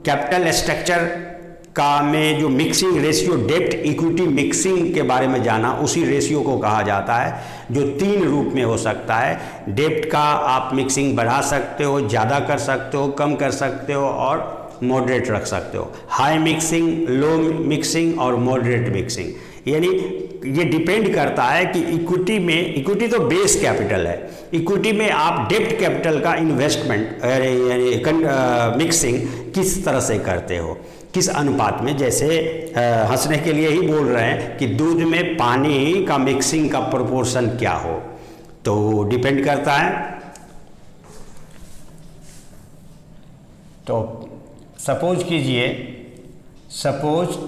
Capital structure का में जो मिक्सिंग रेशियो डेब्ट इक्विटी मिक्सिंग के बारे में जाना, उसी रेशियो को कहा जाता है जो 3 रूप में हो सकता है। डेब्ट का आप मिक्सिंग बढ़ा सकते हो, ज़्यादा कर सकते हो, कम कर सकते हो और मॉडरेट रख सकते हो। हाई मिक्सिंग, लो मिक्सिंग और मॉडरेट मिक्सिंग, यानी ये डिपेंड करता है कि इक्विटी में, इक्विटी तो बेस कैपिटल है, इक्विटी में आप डेब्ट कैपिटल का इन्वेस्टमेंट यानी मिक्सिंग किस तरह से करते हो, किस अनुपात में। जैसे हंसने के लिए ही बोल रहे हैं कि दूध में पानी का मिक्सिंग का प्रोपोर्शन क्या हो, तो डिपेंड करता है। तो सपोज कीजिए, सपोज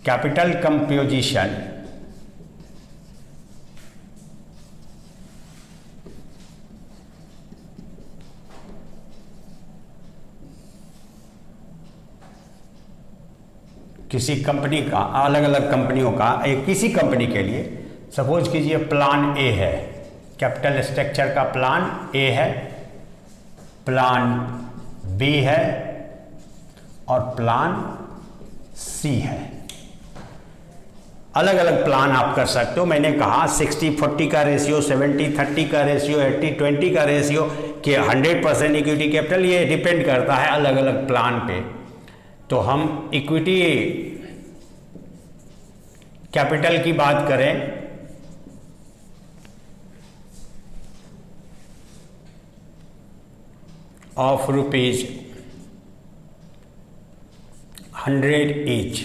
कैपिटल कंपोजिशन किसी कंपनी का, अलग अलग कंपनियों का, एक किसी कंपनी के लिए सपोज कीजिए प्लान ए है, कैपिटल स्ट्रक्चर का प्लान ए है, प्लान बी है और प्लान सी है। अलग अलग प्लान आप कर सकते हो। मैंने कहा 60-40 का रेशियो, 70-30 का रेशियो, 80-20 का रेशियो कि 100% इक्विटी कैपिटल, ये डिपेंड करता है अलग अलग प्लान पे। तो हम इक्विटी कैपिटल की बात करें ऑफ रुपीज 100 ईच,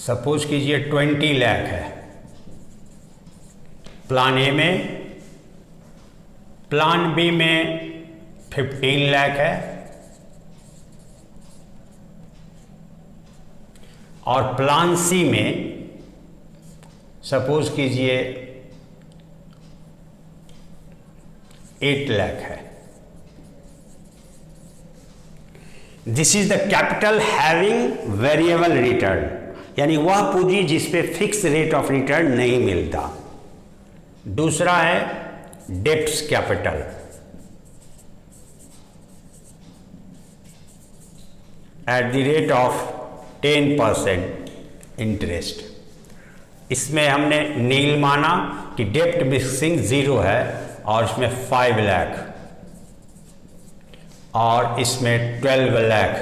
सपोज कीजिए 20 लाख है प्लान ए में, प्लान बी में 15 लाख है और प्लान सी में सपोज कीजिए 8 लाख है। This is the capital having variable return, यानी वह पूंजी जिस पे फिक्स रेट ऑफ रिटर्न नहीं मिलता। दूसरा है debts capital, eight the rate of 10% interest. इसमें हमने नील माना कि डेब्ट मिक्सिंग 0 है और इसमें 5 लाख और इसमें 12 लाख।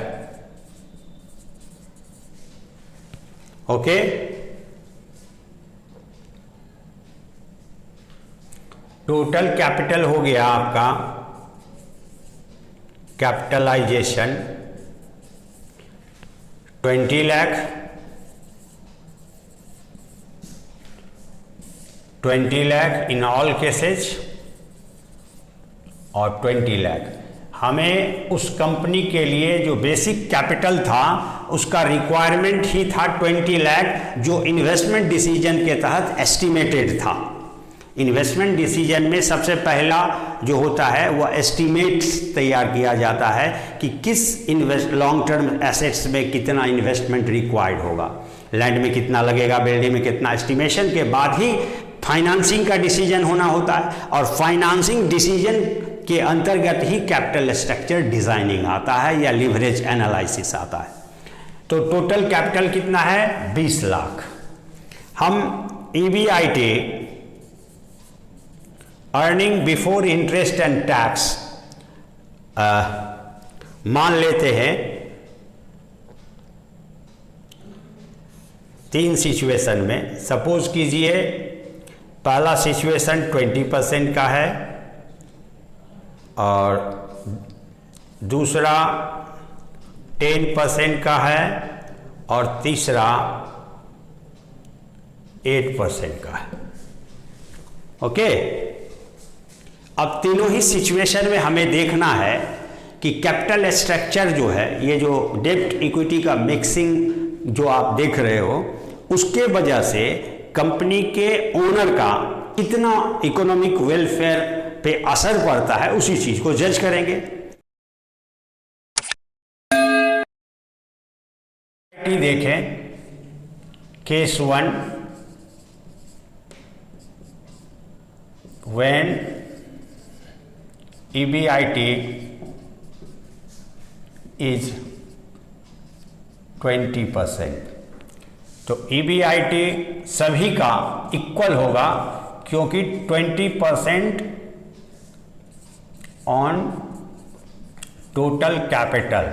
ओके, टोटल कैपिटल हो गया आपका, capitalisation 20 lakh, 20 lakh in all cases और 20 लाख। हमें उस कंपनी के लिए जो बेसिक कैपिटल था उसका रिक्वायरमेंट ही था 20 लाख, जो इन्वेस्टमेंट डिसीजन के तहत एस्टिमेटेड था। इन्वेस्टमेंट डिसीजन में सबसे पहला जो होता है वह एस्टिमेट्स तैयार किया जाता है कि किस लॉन्ग टर्म एसेट्स में कितना इन्वेस्टमेंट रिक्वायर्ड होगा, लैंड में कितना लगेगा, बिल्डिंग में कितना। एस्टिमेशन के बाद ही फाइनेंसिंग का डिसीजन होना होता है और फाइनेंसिंग डिसीजन के अंतर्गत ही कैपिटल स्ट्रक्चर डिजाइनिंग आता है या लिवरेज एनालिसिस आता है। तो टोटल कैपिटल कितना है? 20 लाख। हम EBIT earning before interest and tax मान लेते हैं 3 सिचुएशन में। सपोज कीजिए पहला सिचुएशन 20% का है और दूसरा 10% का है और तीसरा 8% का है। ओके, अब तीनों ही सिचुएशन में हमें देखना है कि कैपिटल स्ट्रक्चर जो है, ये जो डेब्ट इक्विटी का मिक्सिंग जो आप देख रहे हो, उसके वजह से कंपनी के ओनर का कितना इकोनॉमिक वेलफेयर पे असर पड़ता है, उसी चीज को जज करेंगे। देखें केस 1, when EBIT इज 20%। तो EBIT सभी का इक्वल होगा, क्योंकि 20% ऑन टोटल कैपिटल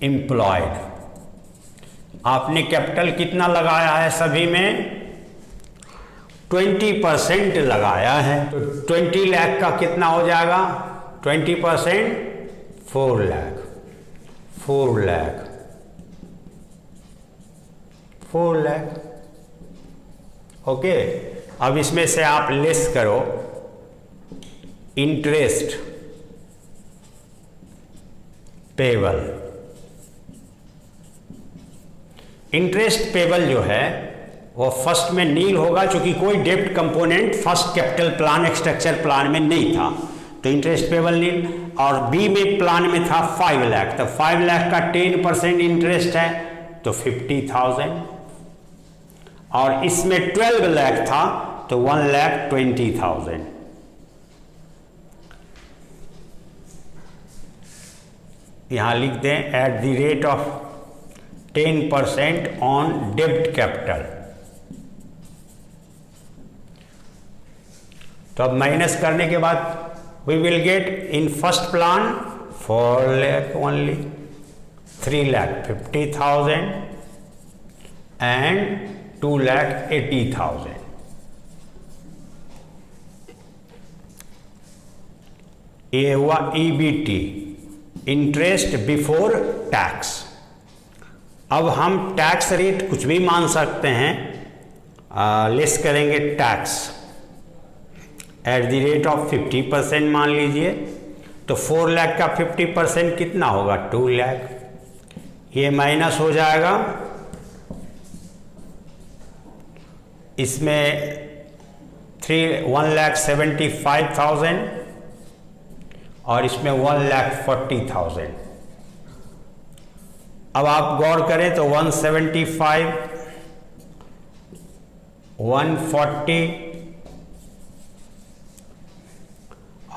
एम्प्लॉयड। आपने कैपिटल कितना लगाया है सभी में? 20% लगाया है। तो 20 लाख का कितना हो जाएगा? 20% 4 लाख। 4 लाख 4 लाख। ओके, अब इसमें से आप लेस करो इंटरेस्ट पेबल। इंटरेस्ट पेबल जो है वो फर्स्ट में नील होगा, क्योंकि कोई डेब्ट component first capital plan structure plan में नहीं था, तो इंटरेस्ट पेबल नील। और बी में प्लान में था 5 लाख, तो 5 लाख का 10% इंटरेस्ट है तो 50,000। और इसमें 12 लाख था तो 1,20,000। यहां लिख दें at the rate of 10% on डेब्ट कैपिटल। तो अब माइनस करने के बाद we will get in first plan 4 lakh only, 3,50,000 and 2,80,000। ये हुआ EBT, इंटरेस्ट बिफोर टैक्स। अब हम टैक्स रेट कुछ भी मान सकते हैं, लेस करेंगे tax at the rate of 50% मान लीजिए। तो 4 लाख का 50% कितना होगा? 2 लाख। ये माइनस हो जाएगा, इसमें 1,75,000 और इसमें 1,40,000। अब आप गौर करें तो 175, 140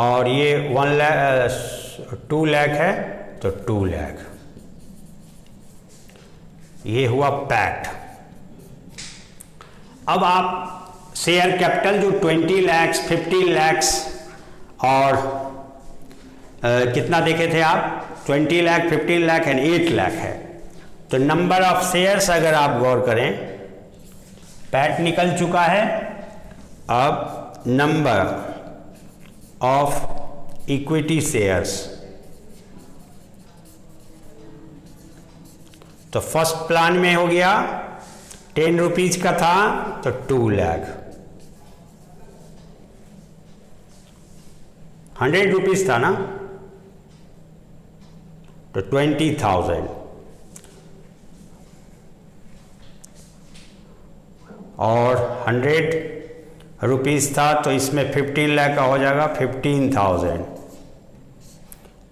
और ये 2 लाख है तो 2 लाख। ये हुआ पैट। अब आप शेयर कैपिटल जो 20 लाख, 50 लाख और कितना देखे थे आप? 20 लाख, 15 लाख एंड 8 लाख है। तो नंबर ऑफ शेयर्स अगर आप गौर करें, पैट निकल चुका है। अब नंबर ऑफ इक्विटी शेयर्स, तो फर्स्ट प्लान में हो गया 10 रुपीज का था तो 2 लाख, 100 रुपीज था ना तो 20,000 और 100 रुपीज था तो इसमें 15 लाख का हो जाएगा 15,000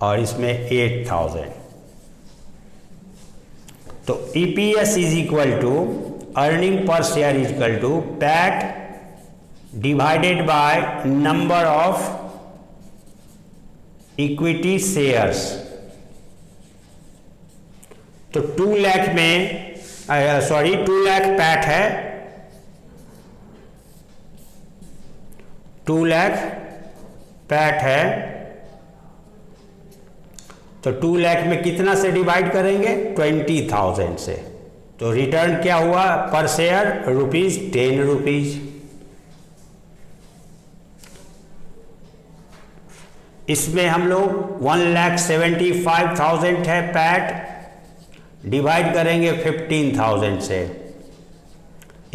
और इसमें 8,000। तो EPS is equal to earning per share is equal to PAT divided by number of equity shares. तो 2 लाख में 2 लाख पैट है, 2 लाख पैट है, तो 2 लाख में कितना से डिवाइड करेंगे? 20,000 से। तो रिटर्न क्या हुआ पर शेयर? ₹10 रुपीज। इसमें हम लोग 1,75,000 है पैट, डिवाइड करेंगे 15,000 से,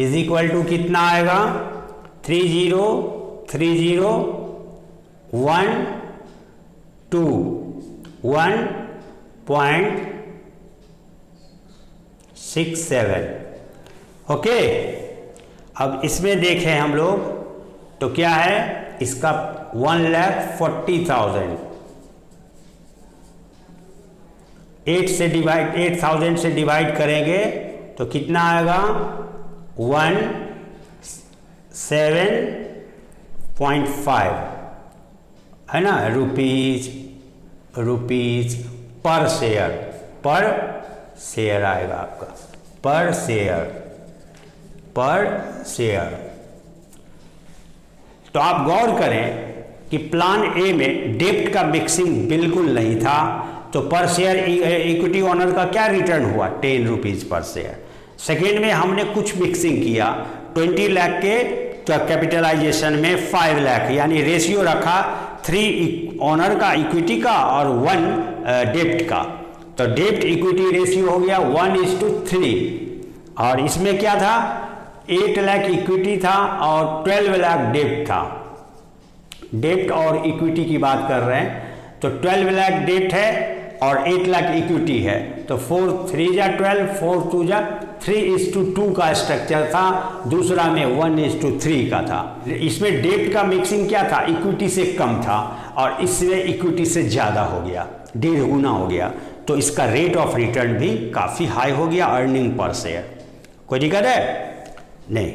इज इक्वल टू कितना आएगा? 1.67। ओके, अब इसमें देखें हम लोग तो क्या है इसका? 1,40,000 8,000 से डिवाइड करेंगे तो कितना आएगा? 17.5 है ना, रुपीज पर शेयर आएगा आपका, पर शेयर। तो आप गौर करें कि प्लान ए में डेप्ट का मिक्सिंग बिल्कुल नहीं था, तो पर शेयर इक्विटी ओनर का क्या रिटर्न हुआ, 10 रुपीज पर शेयर। सेकेंड में हमने कुछ मिक्सिंग किया, 20 लाख के कैपिटलाइजेशन में 5 लाख, यानी रेशियो रखा 3 ओनर का इक्विटी का और 1 डेप्ट का, तो डेप्ट इक्विटी रेशियो हो गया 1:3। और इसमें क्या था, 8 लाख इक्विटी था और 12 लाख डेप्ट था। डेप्ट और इक्विटी की बात कर रहे हैं, तो 12 लाख डेप्ट है और 8 लाख इक्विटी है, तो 4 3 जा 12, 4 2 जा 3:2 का स्ट्रक्चर था। दूसरा में 1:3 का था। इसमें डेप्ट का मिक्सिंग क्या था, इक्विटी से कम था और इसमें इक्विटी से ज़्यादा हो गया, 1.5 गुना हो गया, तो इसका रेट ऑफ रिटर्न भी काफ़ी हाई हो गया, अर्निंग पर शेयर। कोई दिक्कत है? नहीं।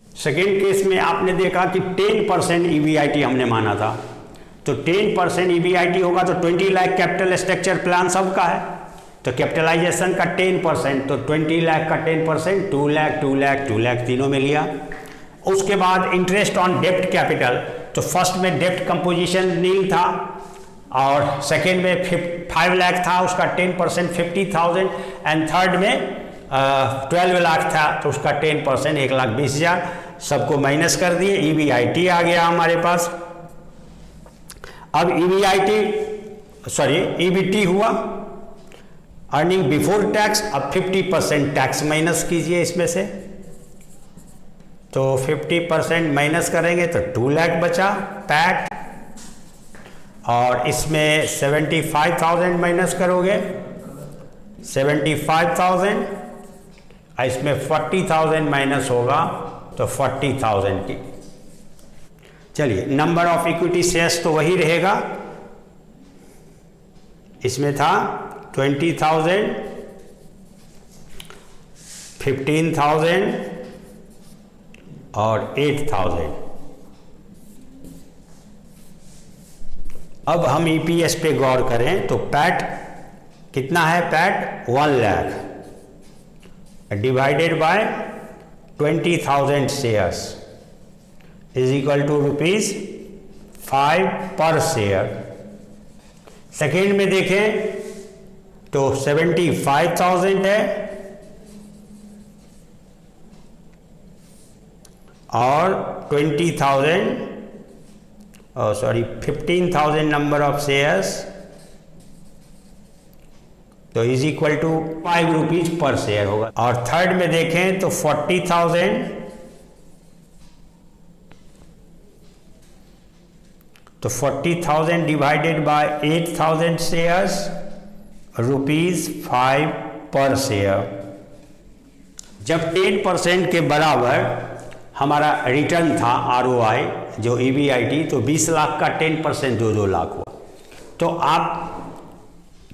सेकेंड केस में आपने देखा कि 10% EBIT हमने माना था, तो 10% EBIT होगा तो 20 लाख कैपिटल स्ट्रक्चर प्लान सबका है, तो कैपिटलाइजेशन का 10%, तो 20 लाख का 10% 2 लाख 2 लाख 2 लाख तीनों में लिया। उसके बाद इंटरेस्ट ऑन डेप्ट कैपिटल, तो फर्स्ट में डेप्ट कंपोजिशन नील था और सेकेंड में 5 लाख था, उसका 10% 50,000, एंड थर्ड में 12 लाख था तो उसका 10% 1,20,000, सबको माइनस कर दिए, EBIT आ गया हमारे पास। अब EBT हुआ, अर्निंग बिफोर टैक्स। अब 50% टैक्स माइनस कीजिए इसमें से, तो 50% माइनस करेंगे तो 2 लाख बचा पैट, और इसमें 75,000 माइनस करोगे, 75,000, इसमें 40,000 माइनस होगा तो 40,000 की। चलिए, नंबर ऑफ इक्विटी शेयर्स तो वही रहेगा, इसमें था 20,000, 15,000 और 8,000। अब हम EPS पे गौर करें तो पैट कितना है, PAT 1 lakh divided by 20,000 shares is equal to ₹5 per share. Second में देखें तो 75,000 है और 15,000 नंबर ऑफ शेयर्स, तो is equal to 5 rupees per share होगा। और थर्ड में देखें तो 40,000, तो 40,000 divided by 8,000 shares, ₹5 per share. जब 10% के बराबर हमारा रिटर्न था ROI जो EBIT, तो 20 लाख का 10% 2 लाख हुआ। तो आप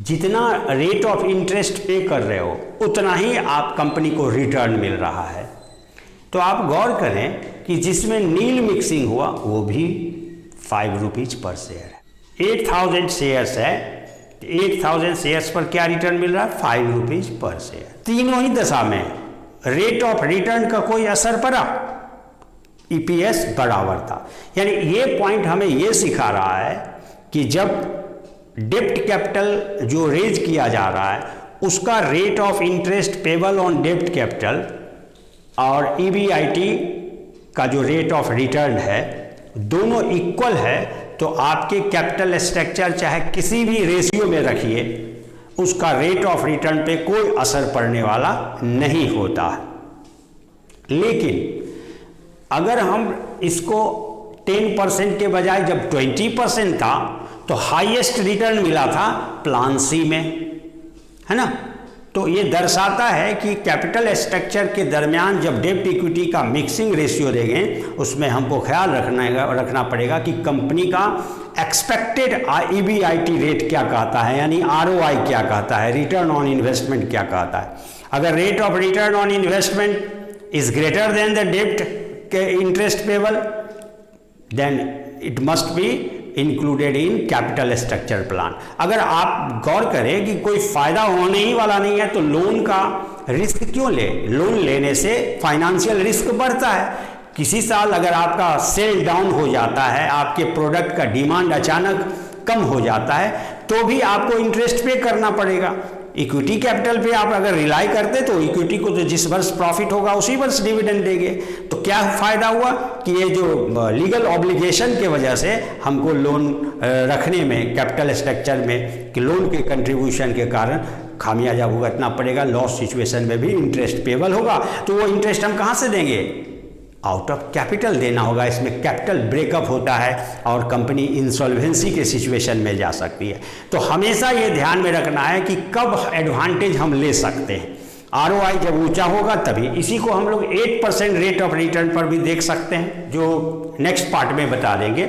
जितना रेट ऑफ इंटरेस्ट पे कर रहे हो उतना ही आप कंपनी को रिटर्न मिल रहा है। तो आप गौर करें कि जिसमें नील मिक्सिंग हुआ वो भी 5 रुपीज पर शेयर है। 8,000 शेयर्स है, 8,000 शेयर्स पर क्या रिटर्न मिल रहा है, 5 रुपीज पर शेयर। तीनों ही दशा में रेट ऑफ रिटर्न का कोई असर पड़ा, EPS बराबर था। यानी ये पॉइंट हमें ये सिखा रहा है कि जब डेप्ट कैपिटल जो रेज किया जा रहा है उसका rate of interest payable on डेप्ट कैपिटल और EBIT का जो रेट ऑफ रिटर्न है दोनों इक्वल है, तो आपके कैपिटल स्ट्रक्चर चाहे किसी भी रेशियो में रखिए उसका रेट ऑफ रिटर्न पे कोई असर पड़ने वाला नहीं होता है। लेकिन अगर हम इसको 10% के बजाय जब 20% था तो हाईएस्ट रिटर्न मिला था प्लान सी में, है ना। तो ये दर्शाता है कि कैपिटल स्ट्रक्चर के दरमियान जब डेप्ट इक्विटी का मिक्सिंग रेशियो देंगे उसमें हमको ख्याल रखना पड़ेगा कि कंपनी का एक्सपेक्टेड EBIT रेट क्या कहता है, यानी ROI क्या कहता है, रिटर्न ऑन इन्वेस्टमेंट क्या कहता है। अगर rate of return on investment is greater than the डेप्ट interest payable, then it must be included in capital structure plan. अगर आप गौर करें कि कोई फायदा होने ही वाला नहीं है तो लोन का रिस्क क्यों ले? लोन लेने से फाइनेंशियल रिस्क बढ़ता है। किसी साल अगर आपका सेल डाउन हो जाता है, आपके प्रोडक्ट का डिमांड अचानक कम हो जाता है, तो भी आपको इंटरेस्ट पे करना पड़ेगा। इक्विटी कैपिटल पे आप अगर रिलाई करते तो इक्विटी को तो जिस वर्ष प्रॉफिट होगा उसी वर्ष डिविडेंड देंगे। तो क्या फायदा हुआ कि ये जो लीगल ऑब्लिगेशन के वजह से हमको लोन रखने में, कैपिटल स्ट्रक्चर में, कि लोन के कंट्रीब्यूशन के कारण खामियाजा भुगतना पड़ेगा, लॉस सिचुएशन में भी इंटरेस्ट पेबल होगा। तो वो इंटरेस्ट हम कहाँ से देंगे? आउट ऑफ कैपिटल देना होगा। इसमें कैपिटल ब्रेकअप होता है और कंपनी इंसॉल्वेंसी के सिचुएशन में जा सकती है। तो हमेशा ये ध्यान में रखना है कि कब एडवांटेज हम ले सकते हैं। ROI जब ऊंचा होगा तभी। इसी को हम लोग 8% रेट ऑफ रिटर्न पर भी देख सकते हैं, जो नेक्स्ट पार्ट में बता देंगे।